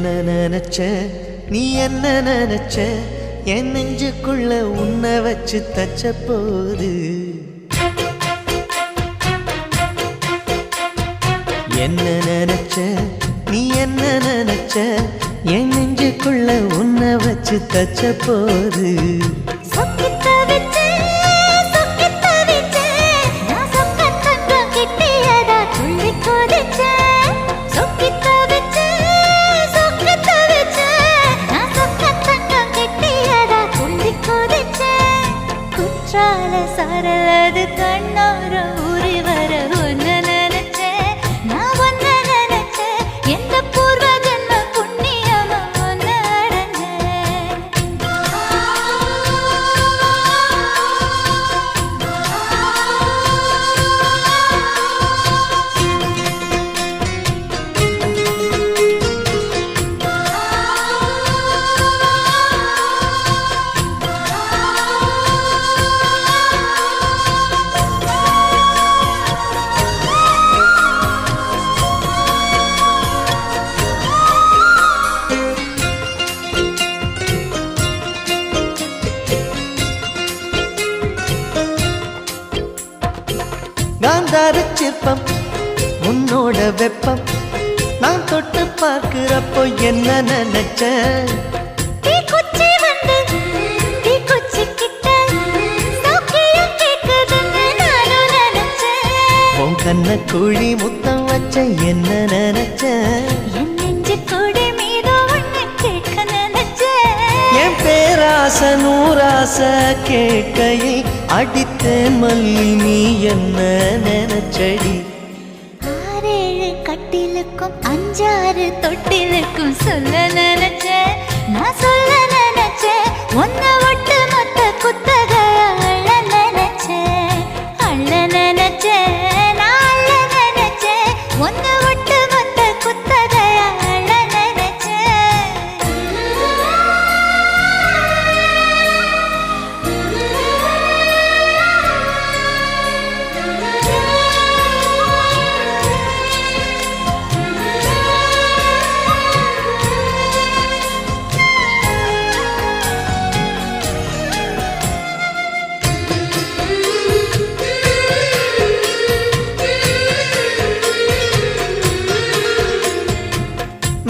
என்ன நினைச்ச நீ என்ன நினைச்ச என் நெஞ்சுக்குள்ள உன்னை வச்சு தச்ச போது என்ன நினைச்ச நீ என்ன நினைச்ச என் நெஞ்சுக்குள்ள உன்னை வச்சு தச்ச போது சரலது கண்ணோர ஊறி வர ஒன்னு நினைச்சேன் நான் ஒன்னு நினைச்சேன் எந்த பூர்வ ஜன்ம புண்ணியமா ஒன்னு காந்தார சிற்பம் உன்னோட வெப்பம் நான் தொட்டு பார்க்கிறப்போ என்ன நினைச்ச உன் கண்ண குழி முத்தம் வச்ச என்ன நினைச்ச என் பேராச நூராச கேட்கையை அடித்தேன் மல்லி நீ என்ன நினைச்சடி ஆறேழு கட்டிலுக்கும் அஞ்சாறு தொட்டிலுக்கும் சொல்ல நினைச்சேன் நான் சொல்ல நினைச்சேன் ஒன்ன ஒட்டு மொத்த குத்தக அள்ள நினைச்சேன் நான் அள்ள நினைச்சேன் ஒன்ன ஒட்டு மொத்த குத்தக அள்ள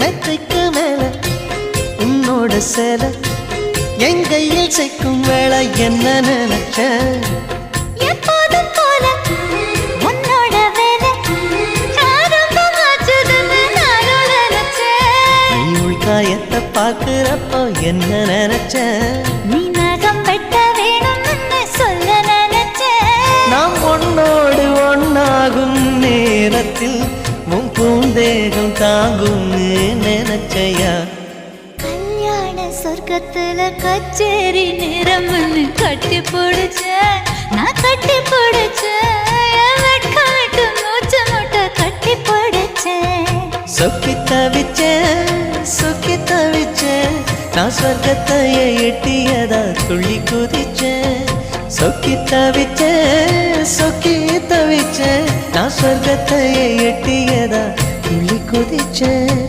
மெத்தைக்கு மேல உன்னோட சேல என் கையில் சேர்க்கும் வேளை என்ன நினைச்ச எப்போதும் போல உன்னோட வேலை ஆரம்பமாச்சுதுன்னு நானும் நினைச்சேன் நீ உள்காயத்தை பார்க்கிறப்போ என்ன நினைச்ச நீ நகம் வெட்ட வேணும்னு சொல்ல நினைச்சேன் நாம் ஒன்னோடு ஒன்னாகும் நேரத்தில் உன் பூந்தேகம் தாங்கும்னு நினைச்சையா கல்யாண சொர்க்கத்துல கச்சேரி நிறம்னு கட்டி பிடிச்சேன் நான் கட்டி பிடிச்சேன் வெட்கம் விட்டு மூச்சு முட்டை கட்டி பிடிச்சேன் சொக்கி தவிச்சேன் நான் சொர்க்கத்தையே எட்டியதா துள்ளி குதிச்சேன் சொக்கி தவிச்சேன் நான் சொர்க்கத்தையே எட்டியதா துள்ளி குதிச்சேன்